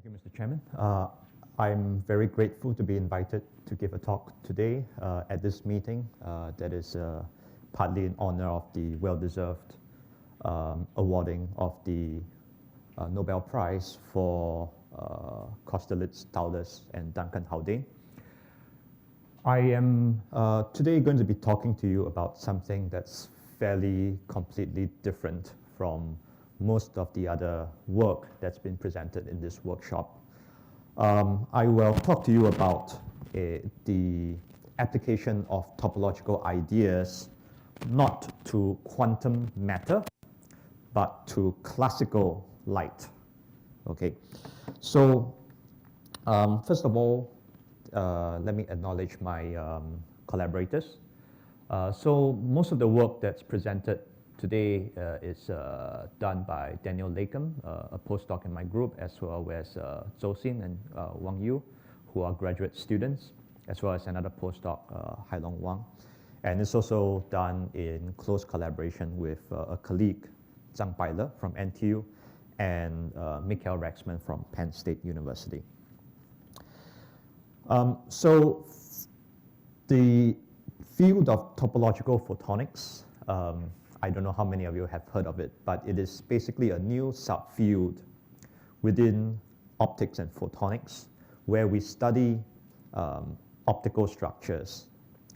Thank you, Mr. Chairman. I'm very grateful to be invited to give a talk today at this meeting that is partly in honor of the well-deserved awarding of the Nobel Prize for Kosterlitz, Taulas, and Duncan Haldane. I am today going to be talking to you about something that's fairly completely different from most of the other work that's been presented in this workshop. I will talk to you about the application of topological ideas not to quantum matter, but to classical light. Okay, so first of all, let me acknowledge my collaborators. So most of the work that's presented today is done by Daniel Lakem, a postdoc in my group, as well as Zhou Xin and Wang Yu, who are graduate students, as well as another postdoc, Hailong Wang. And it's also done in close collaboration with a colleague, Zhang Bailer from NTU, and Michael Rexman from Penn State University. So the field of topological photonics, I don't know how many of you have heard of it, but it is basically a new subfield within optics and photonics where we study optical structures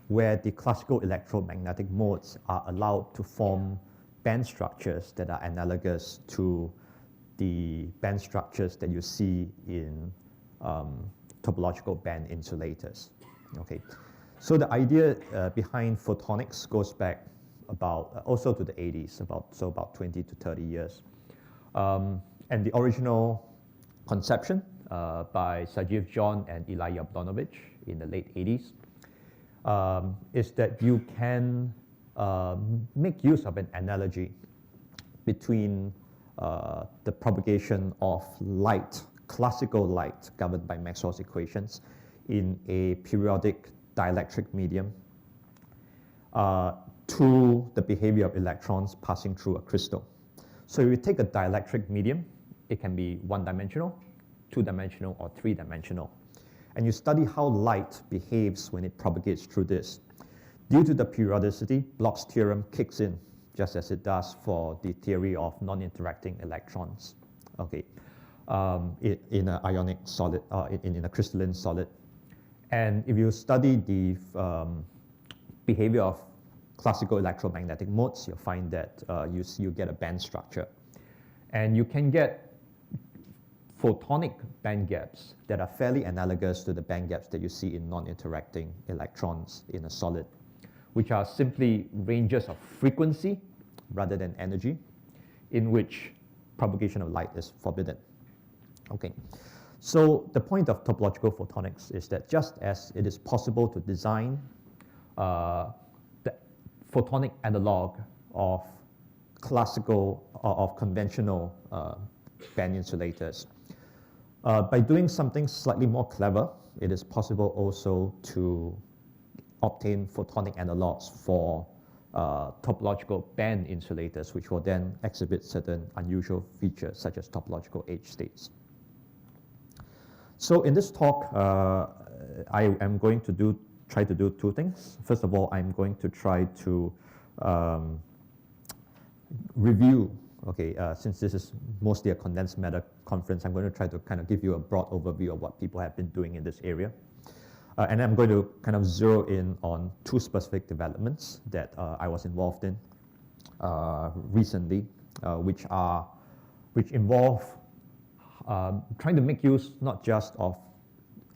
where the classical electromagnetic modes are allowed to form band structures that are analogous to the band structures that you see in topological band insulators. Okay, so the idea behind photonics goes back about also to the 80s, about 20 to 30 years. And the original conception by Sajeev John and Ilya Yablonovich in the late 80s is that you can make use of an analogy between the propagation of light, classical light governed by Maxwell's equations in a periodic dielectric medium to the behavior of electrons passing through a crystal. So if you take a dielectric medium, it can be one-dimensional, two-dimensional, or three-dimensional. And you study how light behaves when it propagates through this. Due to the periodicity, Bloch's theorem kicks in, just as it does for the theory of non-interacting electrons, okay, in an ionic solid, in a crystalline solid. And if you study the behavior of classical electromagnetic modes, you'll find that you get a band structure. And you can get photonic band gaps that are fairly analogous to the band gaps that you see in non-interacting electrons in a solid, which are simply ranges of frequency rather than energy, in which propagation of light is forbidden. Okay, so the point of topological photonics is that just as it is possible to design the photonic analog of classical or of conventional band insulators, by doing something slightly more clever, it is possible also to obtain photonic analogs for topological band insulators, which will then exhibit certain unusual features such as topological H states. So in this talk, I am going to try to do two things. First of all, I'm going to try to review, okay, since this is mostly a condensed matter conference, I'm going to try to kind of give you a broad overview of what people have been doing in this area. And I'm going to kind of zero in on two specific developments that I was involved in recently, which involve trying to make use not just of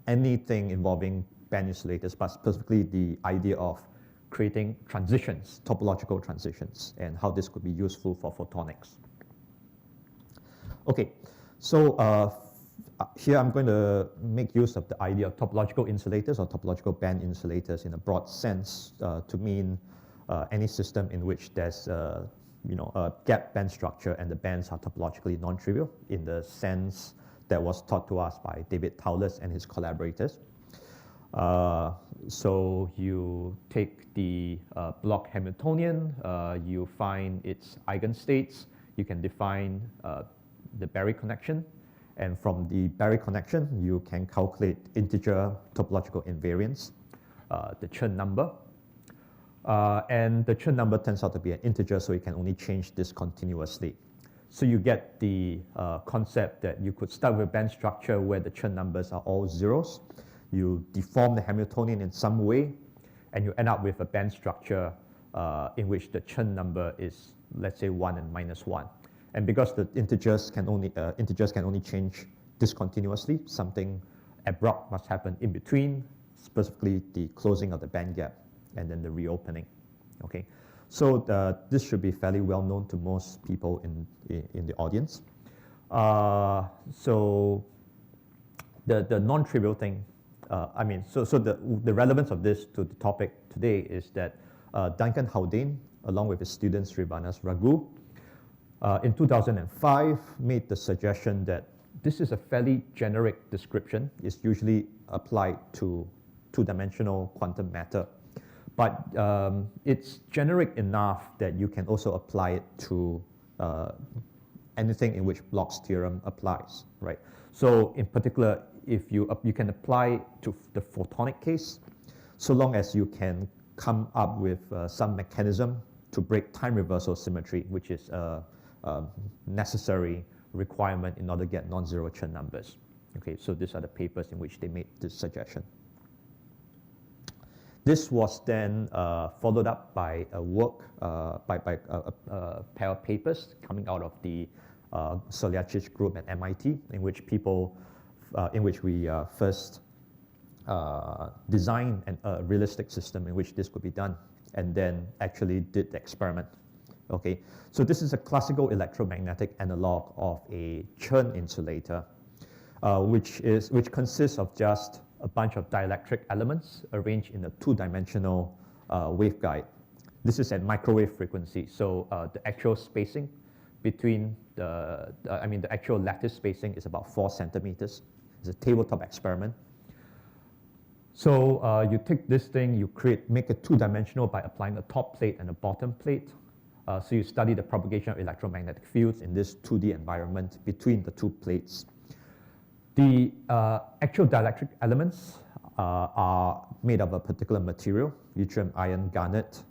anything involving band insulators, but specifically the idea of creating transitions, topological transitions, and how this could be useful for photonics. Okay, so here I'm going to make use of the idea of topological insulators or topological band insulators in a broad sense to mean any system in which there's a gap band structure and the bands are topologically non-trivial in the sense that was taught to us by David Taulas and his collaborators. So you take the Bloch Hamiltonian, you find its eigenstates, you can define the Berry connection, And from the Barry connection, you can calculate integer topological invariance, the Chern number. And the Chern number turns out to be an integer, so you can only change this continuously. So you get the concept that you could start with a band structure where the Chern numbers are all zeros. You deform the Hamiltonian in some way, and you end up with a band structure in which the Chern number is, let's say, 1 and -1. And because the integers can only change discontinuously, something abrupt must happen in between, specifically the closing of the band gap and then the reopening. Okay, so this should be fairly well known to most people in the audience. So the non-trivial thing, the relevance of this to the topic today is that Duncan Haldane, along with his student Srivanas Raghu, in 2005 made the suggestion that this is a fairly generic description. It's usually applied to two-dimensional quantum matter. But it's generic enough that you can also apply it to anything in which Bloch's theorem applies, right? So in particular, if you can apply it to the photonic case, so long as you can come up with some mechanism to break time reversal symmetry, which is a necessary requirement in order to get non-zero Chern numbers. Okay, so these are the papers in which they made this suggestion. This was then followed up by a work by a pair of papers coming out of the Soliton group at MIT, in which we first designed a realistic system in which this could be done, and then actually did the experiment. Okay, so this is a classical electromagnetic analog of a Chern insulator, which consists of just a bunch of dielectric elements arranged in a two-dimensional waveguide. This is at microwave frequency, so the actual spacing between the actual lattice spacing is about 4 centimeters. It's a tabletop experiment. So you take this thing, you make it two-dimensional by applying a top plate and a bottom plate. So you study the propagation of electromagnetic fields in this 2D environment between the two plates. The actual dielectric elements are made of a particular material, yttrium iron garnet,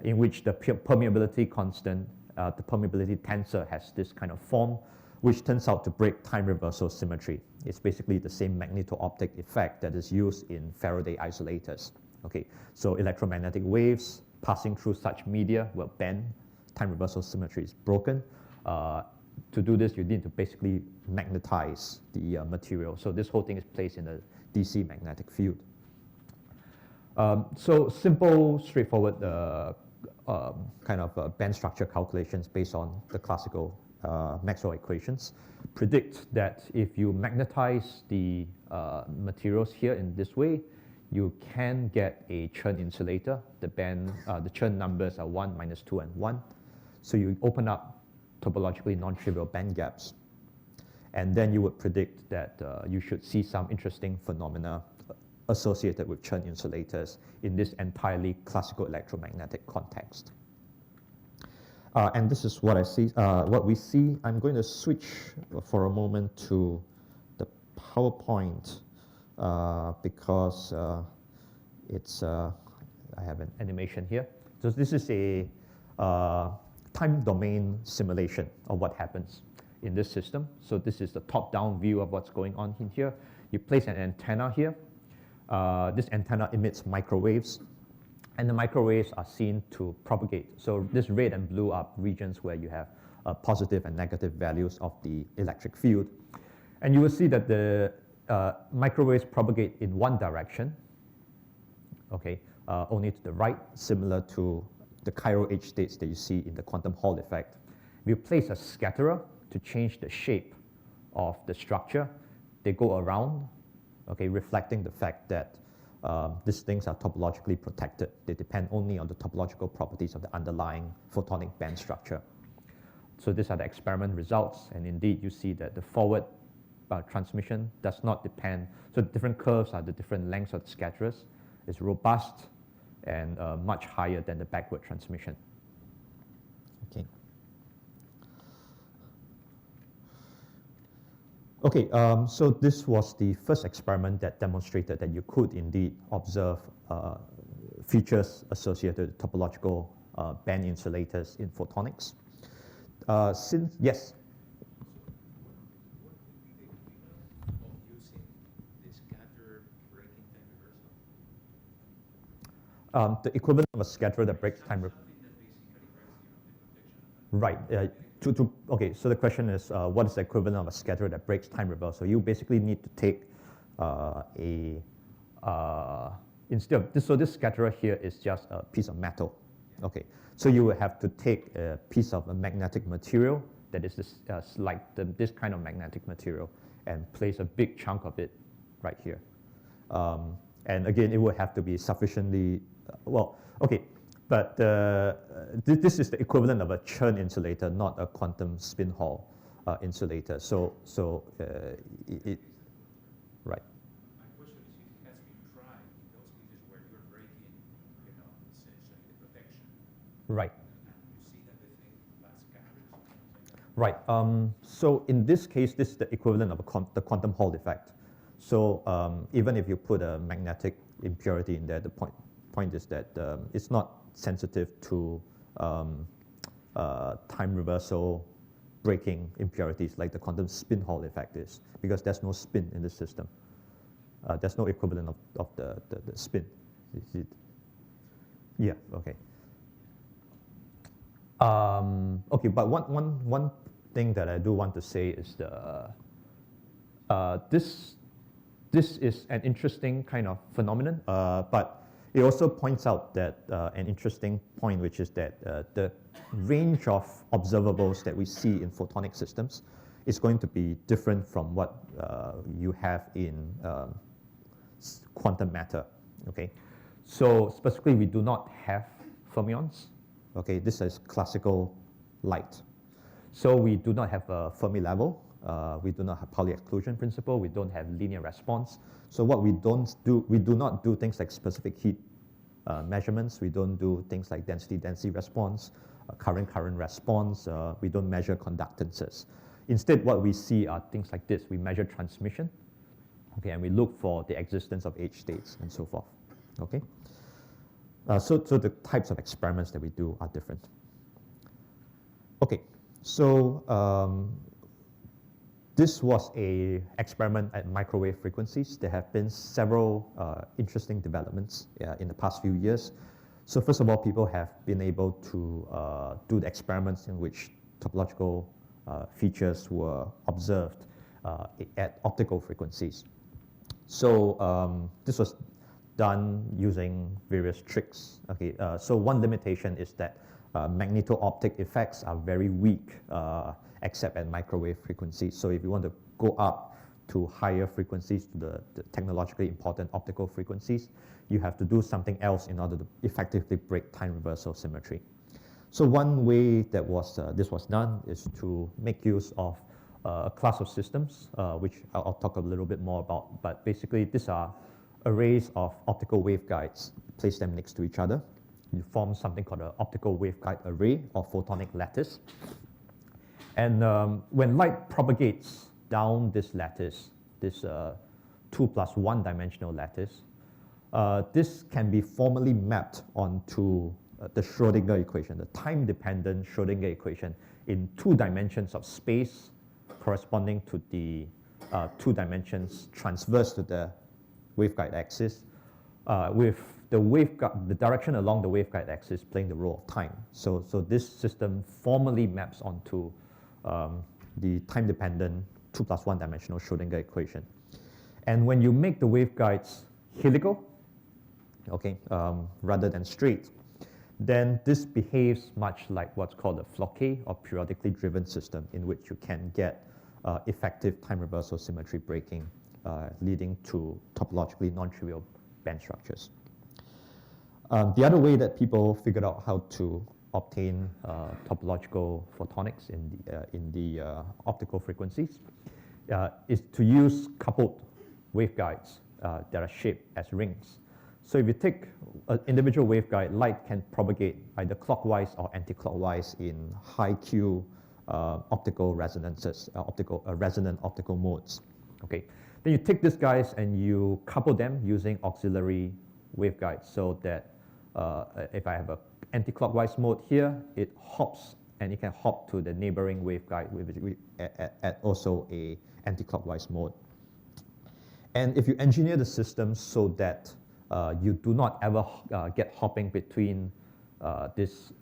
in which the permeability constant, the permeability tensor has this kind of form, which turns out to break time reversal symmetry. It's basically the same magneto-optic effect that is used in Faraday isolators. Okay, so electromagnetic waves passing through such media will bend, time reversal symmetry is broken. To do this, you need to basically magnetize the material. So this whole thing is placed in a DC magnetic field. So simple, straightforward kind of band structure calculations based on the classical Maxwell equations predict that if you magnetize the materials here in this way, you can get a Chern insulator. The Chern numbers are 1, -2, and 1. So you open up topologically non-trivial band gaps. And then you would predict that you should see some interesting phenomena associated with Chern insulators in this entirely classical electromagnetic context. And this is what what we see. I'm going to switch for a moment to the PowerPoint because I have an animation here. So this is a time domain simulation of what happens in this system. So this is the top-down view of what's going on in here. You place an antenna here. This antenna emits microwaves, and the microwaves are seen to propagate. So this red and blue are regions where you have positive and negative values of the electric field. And you will see that the microwaves propagate in one direction, okay, only to the right, similar to the chiral H states that you see in the quantum Hall effect. If you place a scatterer to change the shape of the structure, they go around, okay, reflecting the fact that these things are topologically protected. They depend only on the topological properties of the underlying photonic band structure. So these are the experiment results, and indeed you see that the forward transmission does not depend. So the different curves are the different lengths of the scatterers. It's robust and much higher than the backward transmission. Okay. Okay, so this was the first experiment that demonstrated that you could indeed observe features associated with topological band insulators in photonics. Yes? The equivalent of a scatterer that breaks time. Right. Okay, so the question is, what is the equivalent of a scatterer that breaks time reversal? You basically need to take instead of this, so this scatterer here is just a piece of metal. Okay, so you would have to take a piece of a magnetic material that is this, this kind of magnetic material and place a big chunk of it right here. And again, it would have to be sufficiently, well, okay, but this is the equivalent of a churn insulator, not a quantum spin Hall insulator. Right. My question is, if it has been tried in those cases where you're breaking, essentially the protection. Right. And you see that the thing scatters. Right. So in this case, this is the equivalent of the quantum Hall effect. So even if you put a magnetic impurity in there, the point is that it's not sensitive to time reversal breaking impurities like the quantum spin Hall effect is, because there's no spin in the system. There's no equivalent of the spin. Yeah, okay. Okay, but one thing that I do want to say is this is an interesting kind of phenomenon, but it also points out that an interesting point, which is that the range of observables that we see in photonic systems is going to be different from what you have in quantum matter. Okay, so specifically, we do not have fermions. Okay, this is classical light. So we do not have a Fermi level. We do not have Pauli exclusion principle. We don't have linear response. So what we do not do things like specific heat measurements. We don't do things like density response, current response. We don't measure conductances. Instead, what we see are things like this. We measure transmission, okay, and we look for the existence of H states and so forth. Okay. So the types of experiments that we do are different. Okay, so this was an experiment at microwave frequencies. There have been several interesting developments in the past few years. So first of all, people have been able to do the experiments in which topological features were observed at optical frequencies. So this was done using various tricks. Okay, so one limitation is that Magneto-Optic effects are very weak, except at microwave frequencies. So if you want to go up to higher frequencies, to the technologically important optical frequencies, you have to do something else in order to effectively break time reversal symmetry. So one way that this was done is to make use of a class of systems, which I'll talk a little bit more about. But basically, these are arrays of optical waveguides. Place them next to each other. You form something called an optical waveguide array or photonic lattice. And when light propagates down this lattice, this 2+1 dimensional lattice, this can be formally mapped onto the Schrodinger equation, the time-dependent Schrodinger equation in 2 dimensions of space corresponding to the 2 dimensions transverse to the waveguide axis, with the direction along the waveguide axis playing the role of time. So this system formally maps onto the time-dependent 2+1 dimensional Schrodinger equation. And when you make the waveguides helical, okay, rather than straight, then this behaves much like what's called a Floquet or periodically driven system, in which you can get effective time reversal symmetry breaking, leading to topologically non-trivial band structures. The other way that people figured out how to obtain topological photonics in the optical frequencies is to use coupled waveguides that are shaped as rings. So if you take an individual waveguide, light can propagate either clockwise or anti-clockwise in high Q optical resonances, resonant optical modes. Okay, then you take these guys and you couple them using auxiliary waveguides, so that if I have a anti-clockwise mode here, it hops and it can hop to the neighboring waveguide at also a anti-clockwise mode. And if you engineer the system so that you do not ever get hopping between this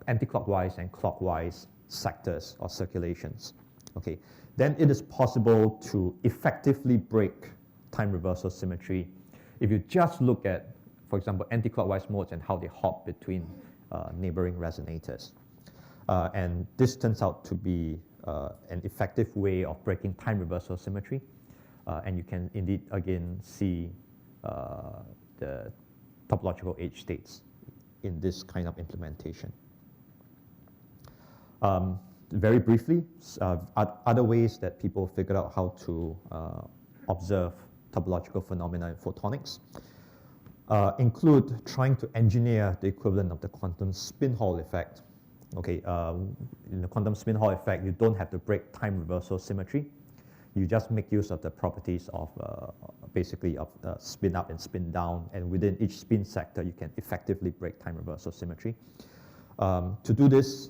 anti-clockwise and clockwise sectors or circulations, okay, then it is possible to effectively break time reversal symmetry if you just look at, for example, anti-clockwise modes and how they hop between neighboring resonators. And this turns out to be an effective way of breaking time reversal symmetry. And you can indeed, again, see the topological age states in this kind of implementation. Very briefly, other ways that people figured out how to observe topological phenomena in photonics include trying to engineer the equivalent of the quantum spin Hall effect. Okay, in the quantum spin Hall effect, you don't have to break time reversal symmetry. You just make use of the properties of basically of spin up and spin down, and within each spin sector, you can effectively break time reversal symmetry. To do this,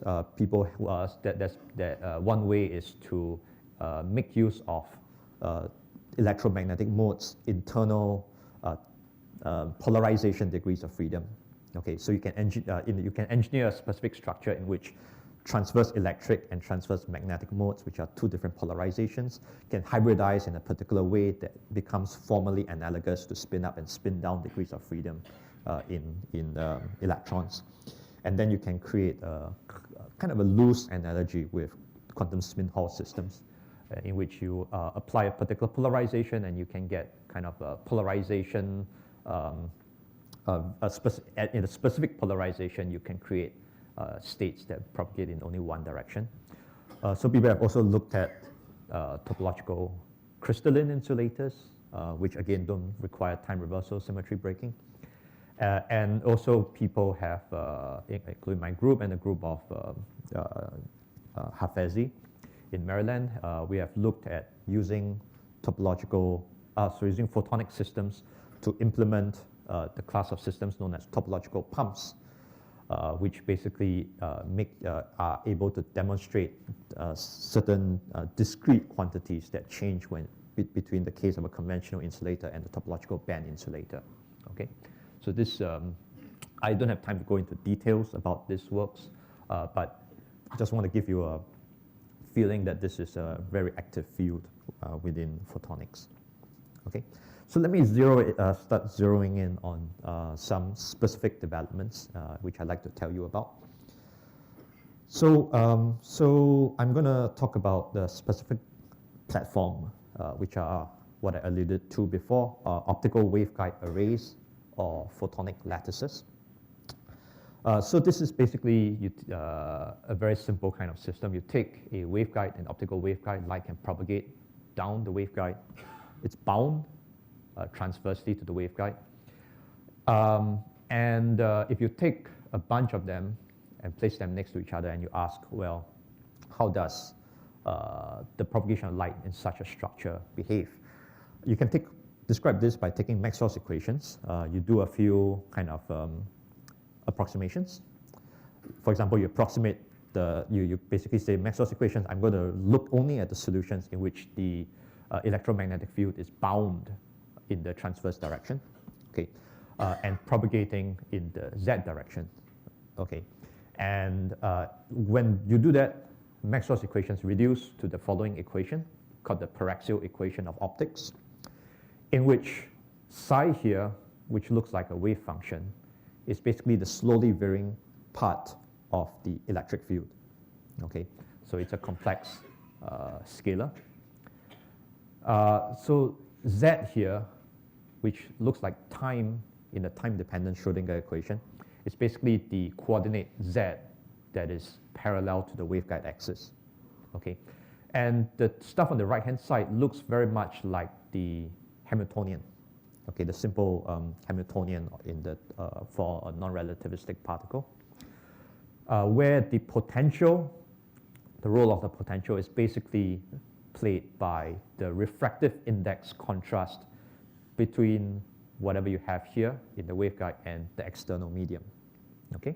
one way is to make use of electromagnetic modes, internal polarization degrees of freedom. Okay, so you can engineer a specific structure in which transverse electric and transverse magnetic modes, which are two different polarizations, can hybridize in a particular way that becomes formally analogous to spin up and spin down degrees of freedom in electrons. And then you can create a kind of a loose analogy with quantum spin Hall systems, in which you apply a particular polarization and you can get kind of a polarization, in a specific polarization, you can create states that propagate in only one direction. So people have also looked at topological crystalline insulators, which again don't require time reversal symmetry breaking. And also people have, including my group and a group of Hafezi in Maryland, we have looked at using using photonic systems to implement the class of systems known as topological pumps, which basically are able to demonstrate certain discrete quantities that change when between the case of a conventional insulator and the topological band insulator. Okay, so this I don't have time to go into details about this works, but I just want to give you a feeling that this is a very active field within photonics. Okay, so let me start zeroing in on some specific developments which I'd like to tell you about. So, I'm going to talk about the specific platform, which are what I alluded to before, optical waveguide arrays or photonic lattices. So this is basically a very simple kind of system. You take a waveguide, an optical waveguide, light can propagate down the waveguide. It's bound transversely to the waveguide. If you take a bunch of them and place them next to each other and you ask, well, how does the propagation of light in such a structure behave? You can describe this by taking Maxwell's equations. You do a few kind of approximations. For example, you approximate you basically say Maxwell's equations, I'm going to look only at the solutions in which the electromagnetic field is bound in the transverse direction, okay, and propagating in the z direction, okay. And when you do that, Maxwell's equations reduce to the following equation, called the paraxial equation of optics, in which psi here, which looks like a wave function, is basically the slowly varying part of the electric field, okay. So it's a complex scalar. So z here, which looks like time in the time-dependent Schrodinger equation, is basically the coordinate z that is parallel to the waveguide axis, okay? And the stuff on the right-hand side looks very much like the Hamiltonian, okay, the simple Hamiltonian for a non-relativistic particle, where the potential the role of the potential is basically played by the refractive index contrast between whatever you have here in the waveguide and the external medium. Okay?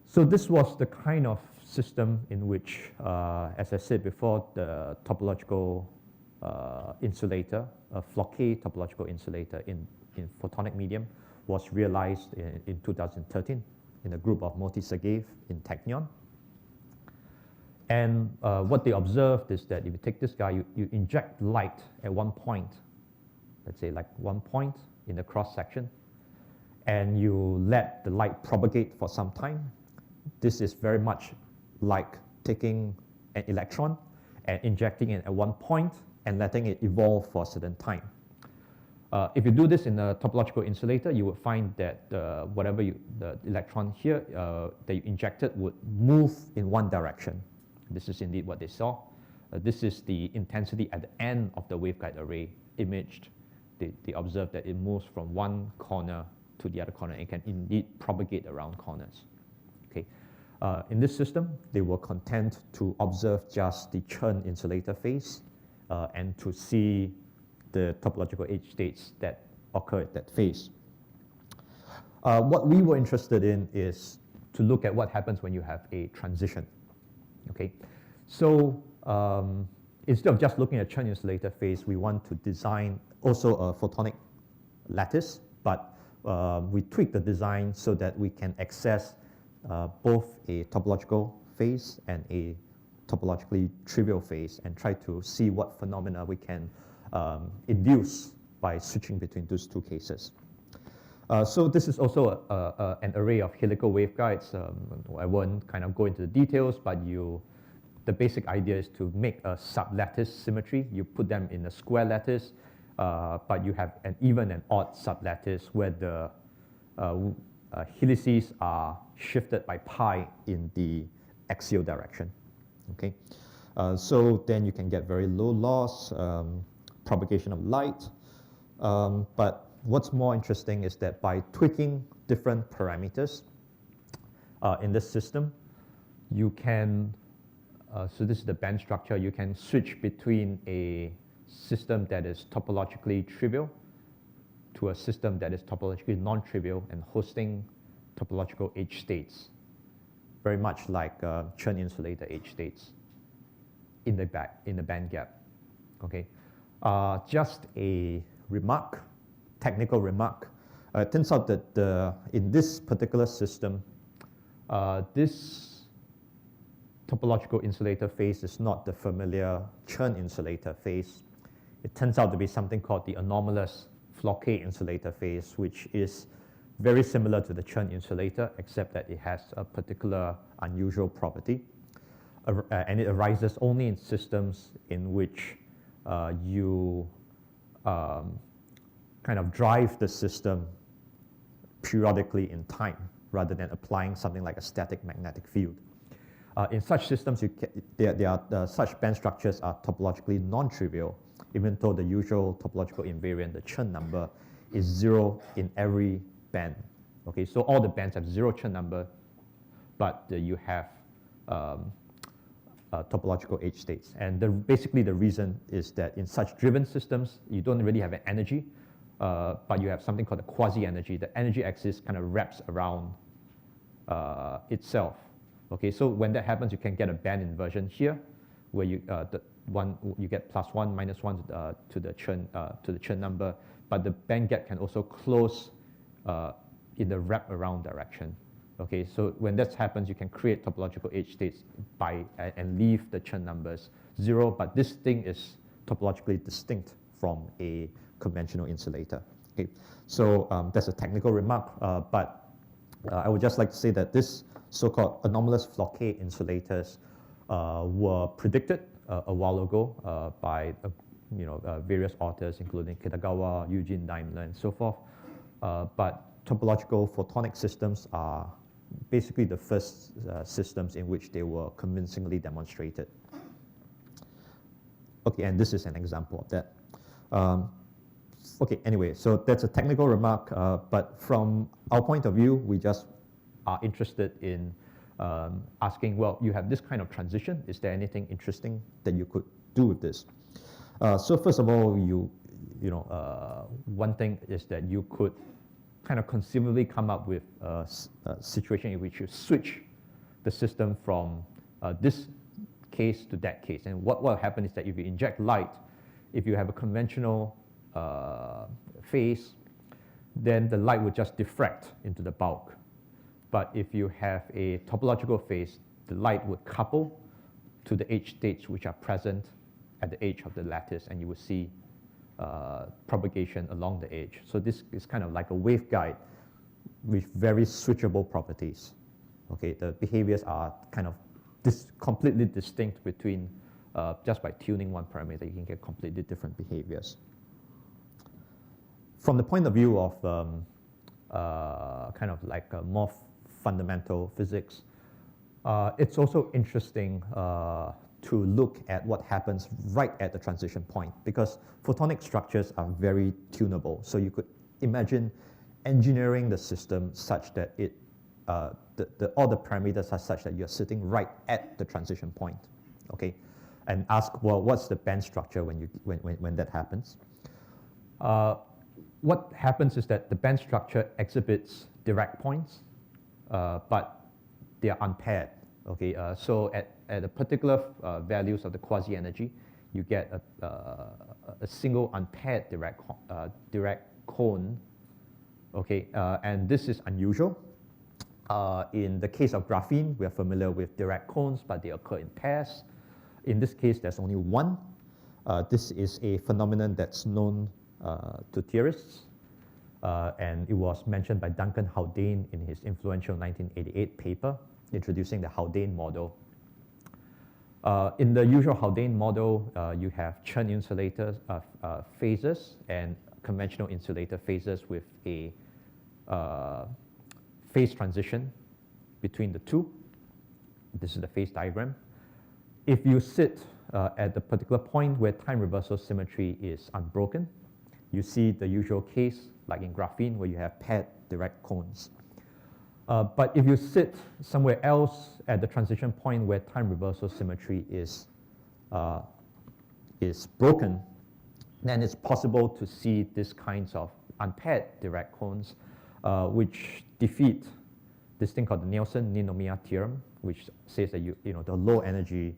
So this was the kind of system in which, as I said before, the topological insulator, a Floquet topological insulator in photonic medium was realized in 2013 in a group of Moti-Sergeev in Technion. And what they observed is that if you take this guy, you inject light at one point, let's say like 1 point in the cross section, and you let the light propagate for some time. This is very much like taking an electron and injecting it at one point and letting it evolve for a certain time. If you do this in a topological insulator, you would find that whatever the electron here that you injected would move in one direction. This is indeed what they saw. This is the intensity at the end of the waveguide array imaged. They observed that it moves from one corner to the other corner. It can indeed propagate around corners. Okay. In this system, they were content to observe just the Chern insulator phase and to see the topological H states that occur at that phase. What we were interested in is to look at what happens when you have a transition. Okay, so instead of just looking at Chern insulator phase, we want to design also a photonic lattice, but we tweak the design so that we can access both a topological phase and a topologically trivial phase and try to see what phenomena we can induce by switching between those two cases. So this is also an array of helical waveguides. I won't kind of go into the details, but the basic idea is to make a sublattice symmetry. You put them in a square lattice, but you have an even and odd sublattice where the helices are shifted by pi in the axial direction. Okay, so then you can get very low loss, propagation of light, but what's more interesting is that by tweaking different parameters in this system, you can, so this is the band structure, you can switch between a system that is topologically trivial to a system that is topologically non-trivial and hosting topological H states, very much like Chern insulator H states in the band gap. Okay, just a remark. Technical remark. It turns out that in this particular system, this topological insulator phase is not the familiar Chern insulator phase. It turns out to be something called the anomalous Floquet insulator phase, which is very similar to the Chern insulator, except that it has a particular unusual property. And it arises only in systems in which you kind of drive the system periodically in time rather than applying something like a static magnetic field. In such systems, such band structures are topologically non-trivial, even though the usual topological invariant, the Chern number, is 0 in every band. Okay, so all the bands have 0 Chern number, but you have topological H states. And basically the reason is that in such driven systems, you don't really have an energy, but you have something called a quasi-energy. The energy axis kind of wraps around itself. Okay, so when that happens, you can get a band inversion here, where you get +1, -1 to the Chern number, but the band gap can also close in the wrap around direction. Okay, so when that happens, you can create topological H states and leave the Chern numbers 0, but this thing is topologically distinct from a conventional insulator. Okay, so that's a technical remark, but I would just like to say that this so-called anomalous Floquet insulators were predicted a while ago by various authors, including Kitagawa, Eugene Daimler, and so forth. But topological photonic systems are basically the first systems in which they were convincingly demonstrated. Okay, and this is an example of that. Okay, anyway, so that's a technical remark, but from our point of view, we just are interested in asking, well, you have this kind of transition. Is there anything interesting that you could do with this? So first of all, one thing is that you could kind of conceivably come up with a situation in which you switch the system from this case to that case. And what will happen is that if you inject light, if you have a conventional phase, then the light would just diffract into the bulk. But if you have a topological phase, the light would couple to the edge states which are present at the edge of the lattice, and you will see propagation along the edge. So this is kind of like a waveguide with very switchable properties. Okay, the behaviors are kind of completely distinct between, just by tuning one parameter, you can get completely different behaviors. From the point of view of kind of like a more fundamental physics, it's also interesting to look at what happens right at the transition point, because photonic structures are very tunable. So you could imagine engineering the system such that all the parameters are such that you're sitting right at the transition point, okay? And ask, well, what's the band structure when that happens? What happens is that the band structure exhibits Dirac points, but they are unpaired. Okay, so at a particular values of the quasi-energy, you get a single unpaired Dirac cone. Okay, and this is unusual. In the case of graphene, we are familiar with Dirac cones, but they occur in pairs. In this case, there's only one. This is a phenomenon that's known to theorists, and it was mentioned by Duncan Haldane in his influential 1988 paper introducing the Haldane model. In the usual Haldane model, you have Chern insulator phases and conventional insulator phases with a phase transition between the two. This is the phase diagram. If you sit at the particular point where time reversal symmetry is unbroken, you see the usual case, like in graphene, where you have paired Dirac cones. But if you sit somewhere else at the transition point where time reversal symmetry is broken, then it's possible to see these kinds of unpaired Dirac cones, which defeat this thing called the Nielsen-Ninomiya theorem, which says that the low energy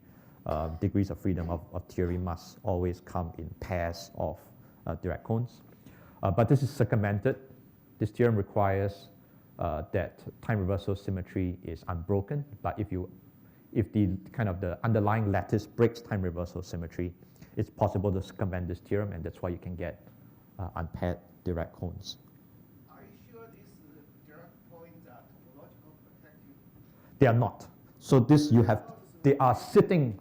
degrees of freedom of theory must always come in pairs of Dirac cones. But this is circumvented. This theorem requires that time reversal symmetry is unbroken, but if the underlying lattice breaks time reversal symmetry, it's possible to circumvent this theorem, and that's why you can get unpaired Dirac cones. Are you sure these Dirac points are topological protective? They are not. So they are sitting.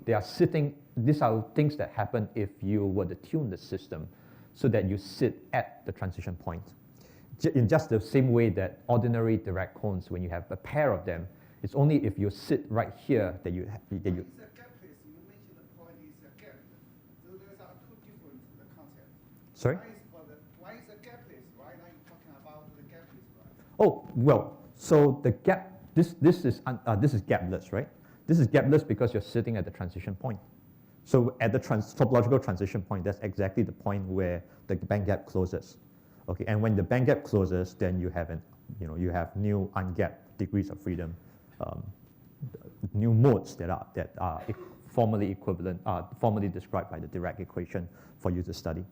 These are things that happen if you were to tune the system so that you sit at the transition point. In just the same way that ordinary Dirac cones, when you have a pair of them, it's only if you sit right here that you. It's a gapless. You mentioned the point is a gap. So those are two different concepts. Sorry? Why is a gapless? Why are you talking about the gapless one? Oh, well, so the gap. This is gapless, right? This is gapless because you're sitting at the transition point. So at the topological transition point, that's exactly the point where the band gap closes. Okay, and when the band gap closes, then you have you have new ungapped degrees of freedom, new modes that are formally equivalent, formally described by the Dirac equation for you to study.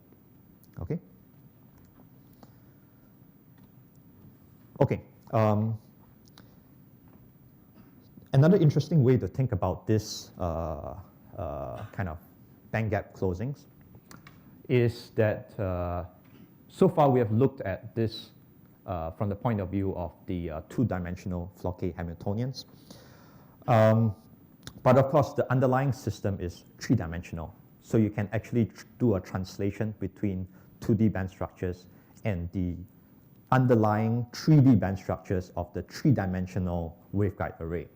Okay. Okay. Another interesting way to think about this kind of band gap closings is that so far we have looked at this from the point of view of the two-dimensional Floquet Hamiltonians. But of course, the underlying system is three-dimensional. So you can actually do a translation between 2D band structures and the underlying 3D band structures of the three-dimensional waveguide array.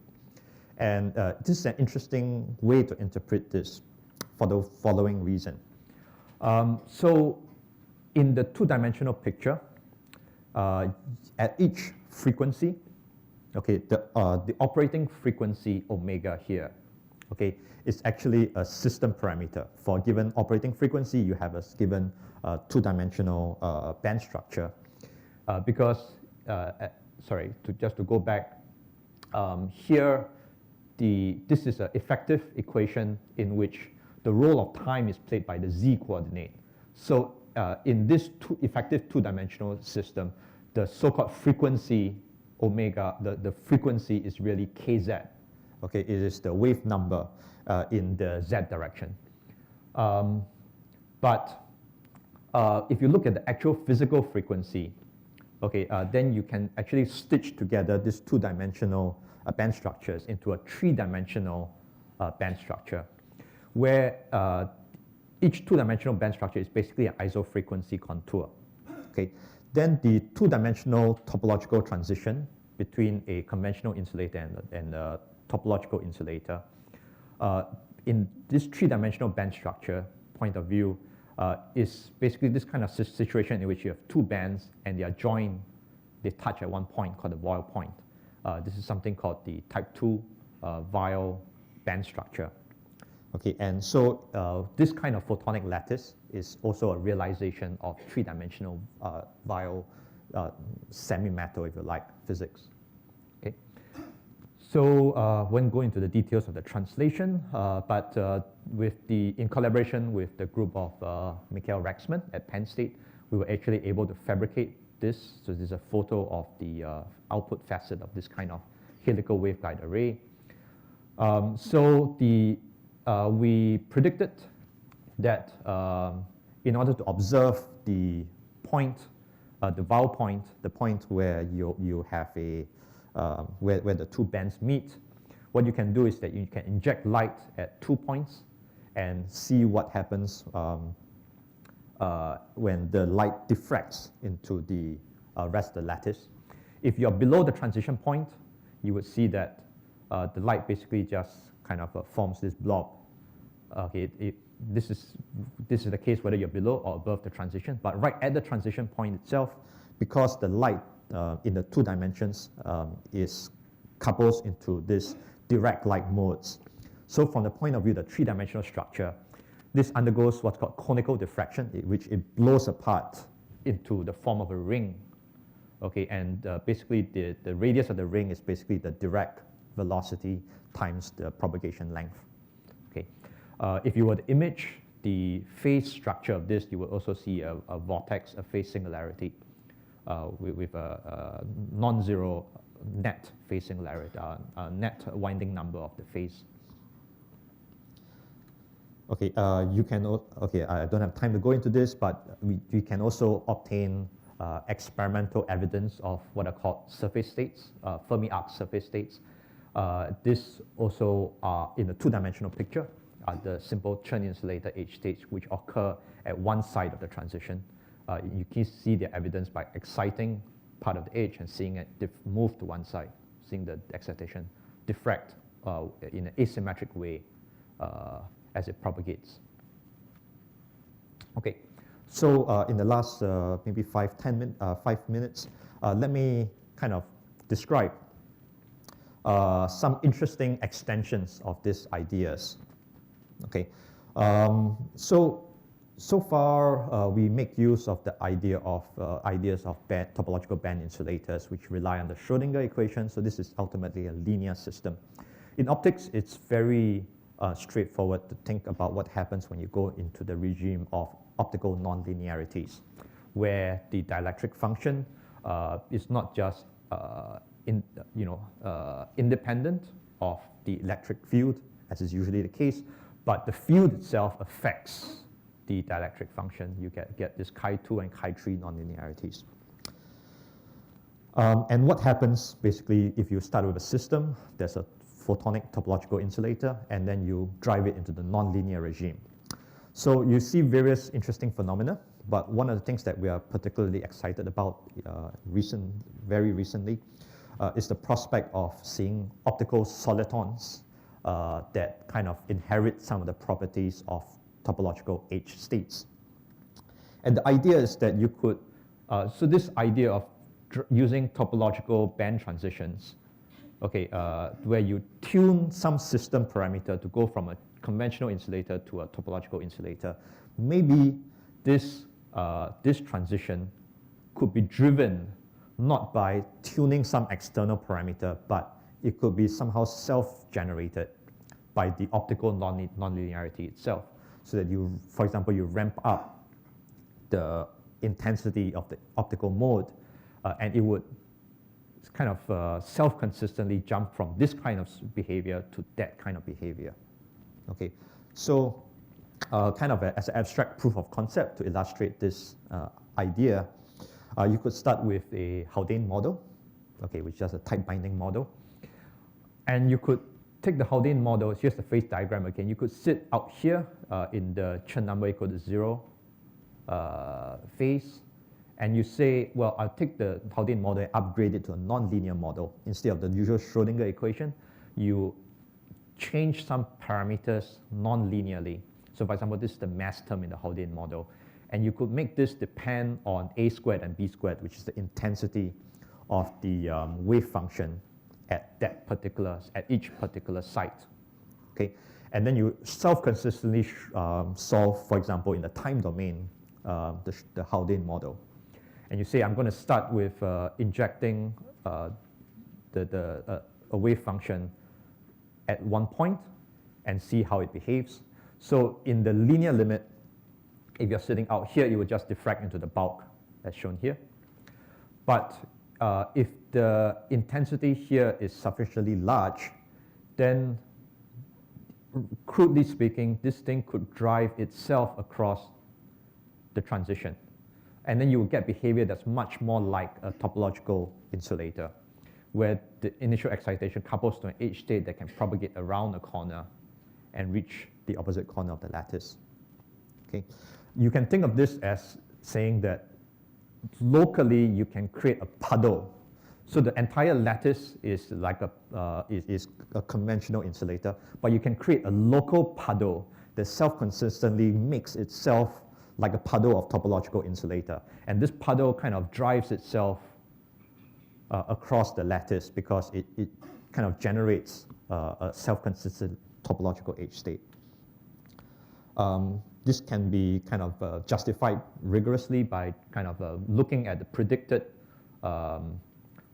And this is an interesting way to interpret this for the following reason. So in the two-dimensional picture, at each frequency, okay, the operating frequency omega here, okay, is actually a system parameter. For a given operating frequency, you have a given two-dimensional band structure. Just to go back, here, this is an effective equation in which the role of time is played by the z coordinate. So in this effective two-dimensional system, the so-called frequency omega, the frequency is really kz. Okay, it is the wave number in the z direction. But if you look at the actual physical frequency, okay, then you can actually stitch together these two-dimensional band structures into a three-dimensional band structure, where each two-dimensional band structure is basically an isofrequency contour. Okay, then the two-dimensional topological transition between a conventional insulator and a topological insulator. In this three-dimensional band structure point of view, is basically this kind of situation in which you have two bands and they are joined, they touch at one point called the Weyl point. This is something called the type 2 Weyl band structure. Okay, and so this kind of photonic lattice is also a realization of three-dimensional Weyl semi-matter, if you like, physics. Okay, so won't go into the details of the translation, but in collaboration with the group of Michael Rexman at Penn State, we were actually able to fabricate this. So this is a photo of the output facet of this kind of helical waveguide array. We predicted that in order to observe the point, the Weyl point, the point where you have a where the two bands meet, what you can do is that you can inject light at 2 points and see what happens when the light diffracts into the rest of the lattice. If you're below the transition point, you would see that the light basically just kind of forms this blob. Okay, this is the case whether you're below or above the transition, but right at the transition point itself, because the light in the two dimensions is couples into this Dirac-like modes. So from the point of view of the three-dimensional structure, this undergoes what's called conical diffraction, which it blows apart into the form of a ring. Okay, and basically the radius of the ring is basically the Dirac velocity times the propagation length. Okay, if you were to image the phase structure of this, you will also see a vortex, a phase singularity with a non-zero net phase singularity, net winding number of the phase. Okay, I don't have time to go into this, but we can also obtain experimental evidence of what are called surface states, Fermi arc surface states. This also in the two-dimensional picture, the simple Chern insulator H states which occur at one side of the transition. You can see the evidence by exciting part of the H and seeing it move to one side, seeing the excitation diffract in an asymmetric way as it propagates. Okay, so in the last maybe 5 minutes, let me kind of describe some interesting extensions of these ideas. Okay, so far we make use of the ideas of topological band insulators, which rely on the Schrodinger equation. So this is ultimately a linear system. In optics, it's very straightforward to think about what happens when you go into the regime of optical nonlinearities, where the dielectric function is not just independent of the electric field, as is usually the case, but the field itself affects the dielectric function. You get this chi2 and chi3 nonlinearities. And what happens basically if you start with a system, there's a photonic topological insulator, and then you drive it into the nonlinear regime. So you see various interesting phenomena, but one of the things that we are particularly excited about very recently is the prospect of seeing optical solitons that kind of inherit some of the properties of topological H states. And the idea is that you could, so this idea of using topological band transitions okay, where you tune some system parameter to go from a conventional insulator to a topological insulator. Maybe this transition could be driven not by tuning some external parameter, but it could be somehow self-generated by the optical nonlinearity itself. So that you, for example, you ramp up the intensity of the optical mode, and it would kind of self-consistently jump from this kind of behavior to that kind of behavior. Okay, so kind of as an abstract proof of concept to illustrate this idea, you could start with a Haldane model, okay, which is just a type binding model. And you could take the Haldane model, here's the phase diagram again. You could sit out here in the Chen number equal to 0 phase, and you say, well, I'll take the Haldane model and upgrade it to a nonlinear model. Instead of the usual Schrodinger equation, you change some parameters non-linearly. So for example, this is the mass term in the Haldane model. And you could make this depend on a squared and b squared, which is the intensity of the wave function at each particular site. Okay, and then you self-consistently solve, for example, in the time domain, the Haldane model. And you say, I'm going to start with injecting a wave function at one point and see how it behaves. So in the linear limit, if you're sitting out here, it will just diffract into the bulk as shown here. But if the intensity here is sufficiently large, then crudely speaking, this thing could drive itself across the transition. And then you will get behavior that's much more like a topological insulator, where the initial excitation couples to an H state that can propagate around a corner and reach the opposite corner of the lattice. Okay, you can think of this as saying that locally you can create a puddle. So the entire lattice is like is a conventional insulator, but you can create a local puddle that self-consistently makes itself like a puddle of topological insulator. And this puddle kind of drives itself across the lattice because it kind of generates a self-consistent topological H state. This can be kind of justified rigorously by kind of looking at the predicted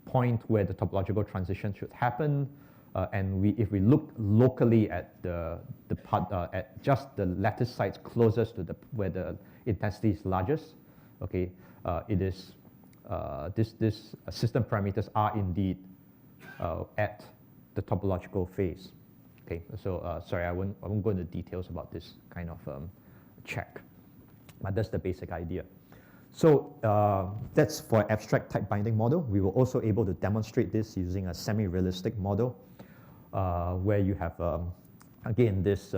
point where the topological transition should happen. And if we look locally at at just the lattice sites closest to where the intensity is largest, okay, it is this system parameters are indeed at the topological phase. Okay, so sorry, I won't go into details about this kind of check, but that's the basic idea. So that's for abstract type binding model. We were also able to demonstrate this using a semi-realistic model where you have, again, this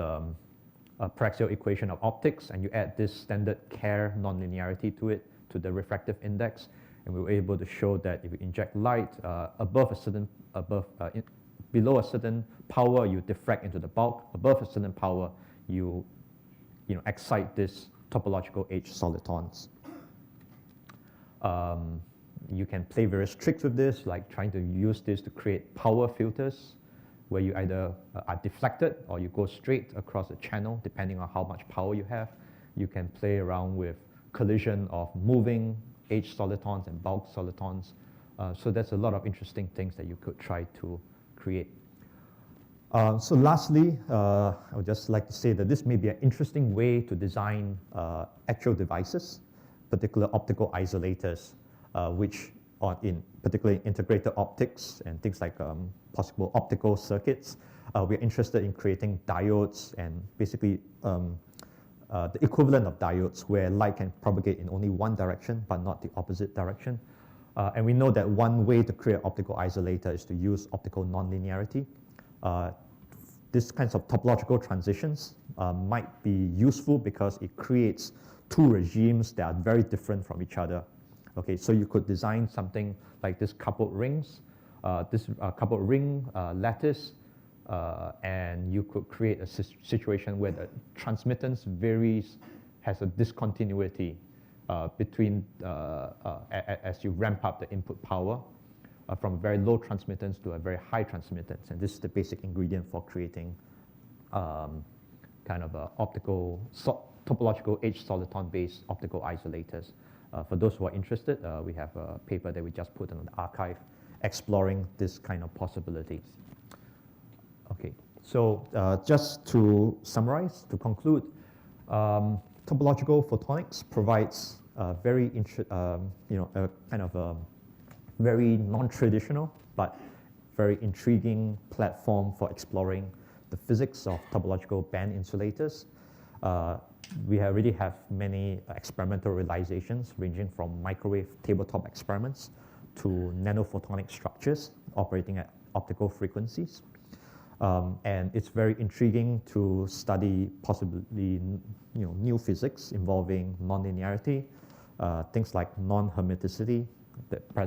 paraxial equation of optics, and you add this standard Kerr nonlinearity to it, to the refractive index, and we were able to show that if you inject light below a certain power, you diffract into the bulk. Above a certain power, you excite this topological H solitons. You can play various tricks with this, like trying to use this to create power filters, where you either are deflected or you go straight across a channel, depending on how much power you have. You can play around with collision of moving H solitons and bulk solitons. So there's a lot of interesting things that you could try to create. So lastly, I would just like to say that this may be an interesting way to design actual devices, particular optical isolators, which are particularly integrated optics and things like possible optical circuits. We're interested in creating diodes and basically the equivalent of diodes where light can propagate in only one direction but not the opposite direction. And we know that one way to create an optical isolator is to use optical nonlinearity. These kinds of topological transitions might be useful because it creates two regimes that are very different from each other. Okay, so you could design something like this coupled rings, this coupled ring lattice, and you could create a situation where the transmittance has a discontinuity between as you ramp up the input power. from very low transmittance to a very high transmittance. And this is the basic ingredient for creating kind of topological H soliton-based optical isolators. For those who are interested, we have a paper that we just put in the archive exploring this kind of possibility. Okay, so just to summarize, to conclude, topological photonics provides a very, very non-traditional but very intriguing platform for exploring the physics of topological band insulators. We already have many experimental realizations ranging from microwave tabletop experiments to nanophotonic structures operating at optical frequencies. And it's very intriguing to study possibly new physics involving nonlinearity, things like non-hermiticity,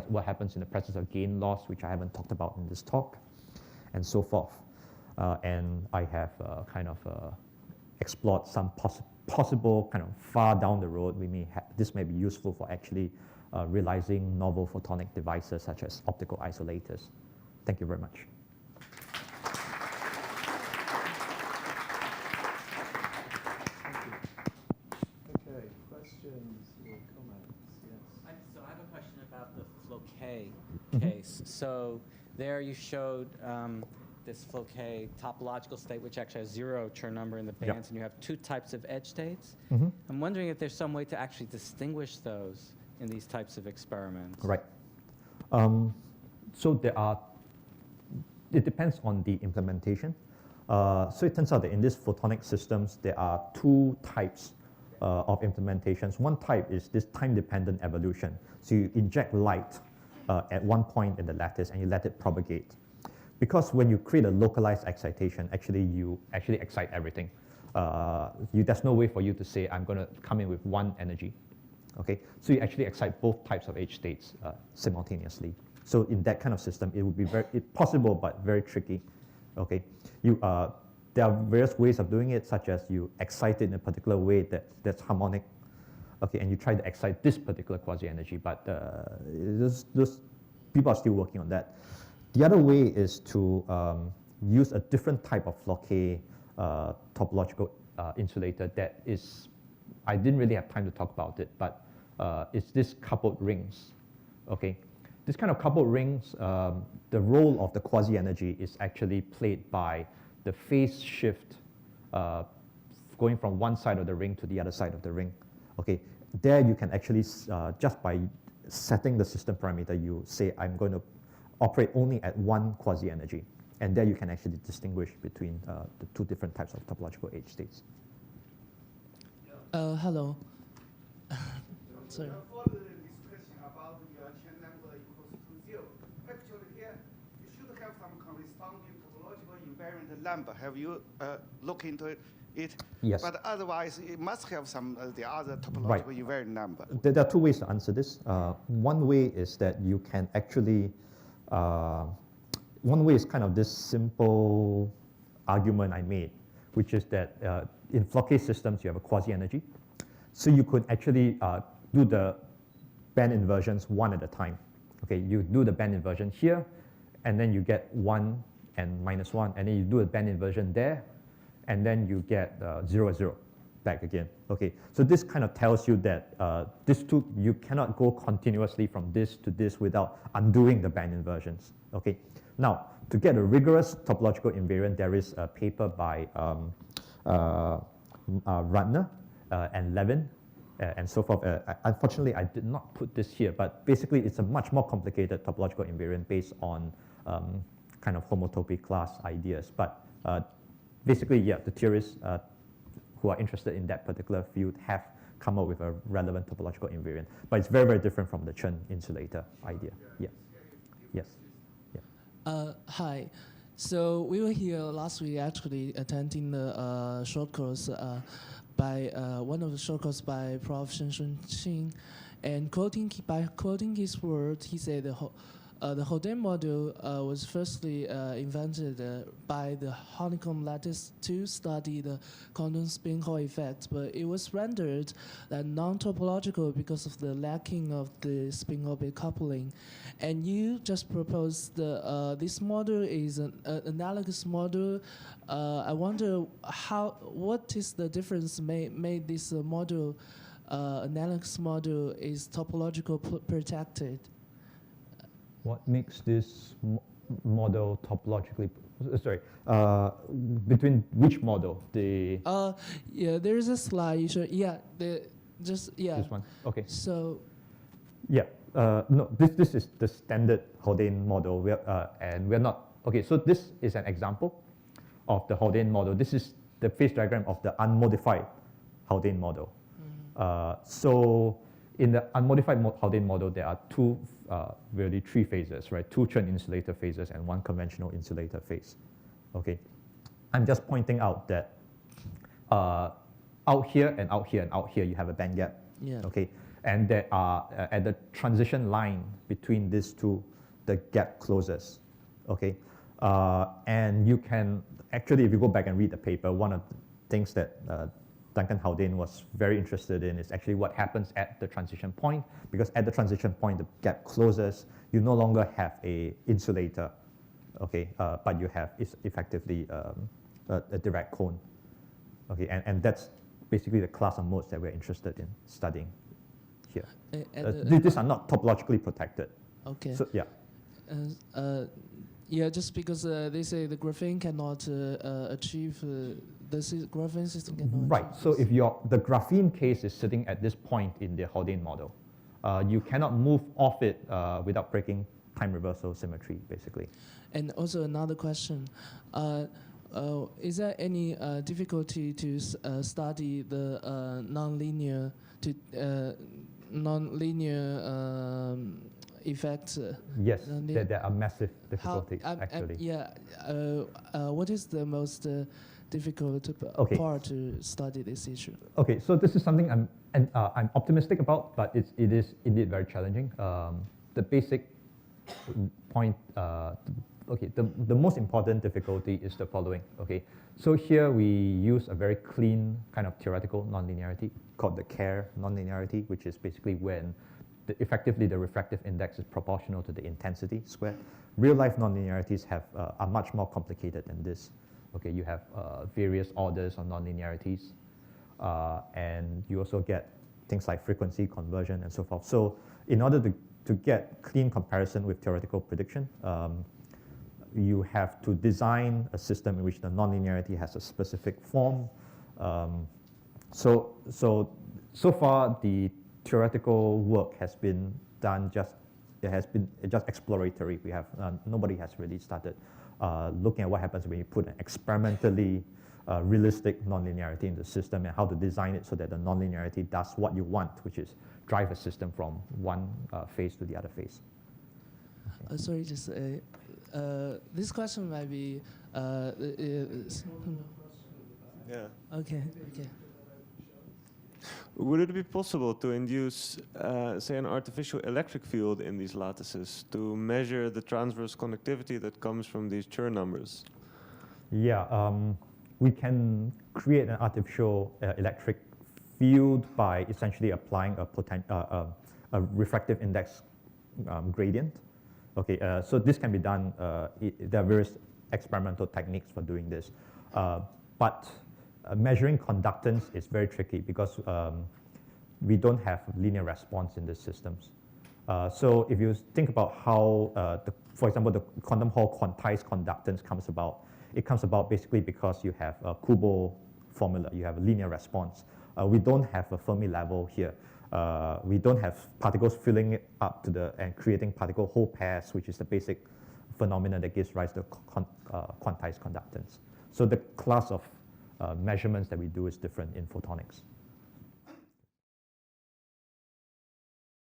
what happens in the presence of gain loss, which I haven't talked about in this talk, and so forth. And I have explored some possible kind of far down the road, this may be useful for actually realizing novel photonic devices such as optical isolators. Thank you very much. Okay, questions or comments? Yes. So I have a question about the Floquet case. So there you showed this Floquet topological state, which actually has 0 Chern number in the bands, and you have 2 types of edge states. I'm wondering if there's some way to actually distinguish those in these types of experiments. Right. So it depends on the implementation. So it turns out that in these photonic systems, there are 2 types of implementations. One type is this time-dependent evolution. So you inject light at one point in the lattice and you let it propagate. Because when you create a localized excitation, you actually excite everything. There's no way for you to say, I'm going to come in with one energy. Okay, so you actually excite both types of H states simultaneously. So in that kind of system, it would be possible, but very tricky. Okay, there are various ways of doing it, such as you excite it in a particular way that's harmonic. Okay, and you try to excite this particular quasi-energy, but those people are still working on that. The other way is to use a different type of Floquet topological insulator that is, I didn't really have time to talk about it, but it's this coupled rings. Okay, this kind of coupled rings, the role of the quasi-energy is actually played by the phase shift going from one side of the ring to the other side of the ring. Okay, there you can actually, just by setting the system parameter, you say, I'm going to operate only at one quasi-energy. And there you can actually distinguish between the 2 different types of topological H states. Hello. Sorry. Further discussion about your Chern number equals to 0. Actually here, you should have some corresponding topological invariant number. Have you looked into it? Yes. But otherwise, it must have some the other topological invariant number. There are 2 ways to answer this. One way is that you can actually, one way is kind of this simple argument I made, which is that in Floquet systems, you have a quasi-energy. So you could actually do the band inversions one at a time. Okay, you do the band inversion here, and then you get 1 and -1, and then you do a band inversion there, and then you get 0, 0 back again. Okay, so this kind of tells you that you cannot go continuously from this to this without undoing the band inversions. Okay, now to get a rigorous topological invariant, there is a paper by Ratner and Levin and so forth. Unfortunately, I did not put this here, but basically it's a much more complicated topological invariant based on kind of homotopy class ideas. But basically, yeah, the theorists who are interested in that particular field have come up with a relevant topological invariant. But it's very, very different from the Chern insulator idea. Yeah. Yes. Yeah. Hi. So we were here last week actually attending the short course by one of the short course by Prof. Shen Shun Qing, and quoting his words, he said the Haldane model was firstly invented by the honeycomb lattice to study the quantum spin Hall effect, but it was rendered non-topological because of the lacking of the spin-orbit coupling. And you just proposed this model is an analogous model. I wonder what is the difference made this model, analogous model is topological protected? What makes this model topologically, sorry, between which model? Yeah, there is a slide. You should, yeah, This one, okay. So, yeah, no, this is the standard Haldane model, and we're not, okay, so this is an example of the Haldane model. This is the phase diagram of the unmodified Haldane model. So in the unmodified Haldane model, there are really three phases, right? Two Chern insulator phases and one conventional insulator phase. Okay, I'm just pointing out that out here and out here and out here, you have a band gap. yeah. Okay, and there are at the transition line between these two, the gap closes. Okay, and you can actually, if you go back and read the paper, one of the things that Duncan Haldane was very interested in is actually what happens at the transition point, because at the transition point, the gap closes. You no longer have a insulator, okay, but you have effectively a Dirac cone, okay, and that's basically the class of modes that we're interested in studying here. These are not topologically protected. Okay. So yeah. Yeah, just because they say the graphene cannot achieve the graphene system cannot. Right. So if the graphene case is sitting at this point in the Haldane model, you cannot move off it without breaking time reversal symmetry, basically. And also another question. Is there any difficulty to study the nonlinear effects? Yes, there are massive difficulties, actually. Yeah. What is the most difficult part to study this issue? Okay, so this is something I'm optimistic about, but it is indeed very challenging. The basic point, okay, the most important difficulty is the following. Okay, so here we use a very clean kind of theoretical nonlinearity called the Kerr nonlinearity, which is basically when effectively the refractive index is proportional to the intensity squared. Real life nonlinearities are much more complicated than this. Okay, you have various orders of nonlinearities, and you also get things like frequency conversion and so forth. So in order to get clean comparison with theoretical prediction, you have to design a system in which the nonlinearity has a specific form. So far, the theoretical work has been done just exploratory. We have nobody has really started looking at what happens when you put an experimentally realistic nonlinearity in the system and how to design it so that the nonlinearity does what you want, which is drive a system from one phase to the other phase. Okay. Sorry, just this question might be. Yeah. Okay. Would it be possible to induce, say, an artificial electric field in these lattices to measure the transverse conductivity that comes from these Chern numbers? Yeah, we can create an artificial electric field by essentially applying a refractive index gradient. Okay, so this can be done. There are various experimental techniques for doing this, but measuring conductance is very tricky because we don't have linear response in these systems. So if you think about how, for example, the quantum Hall quantized conductance comes about, it comes about basically because you have a Kubo formula, you have a linear response. We don't have a Fermi level here. We don't have particles filling it up and creating particle Hall pairs, which is the basic phenomenon that gives rise to quantized conductance. So the class of measurements that we do is different in photonics.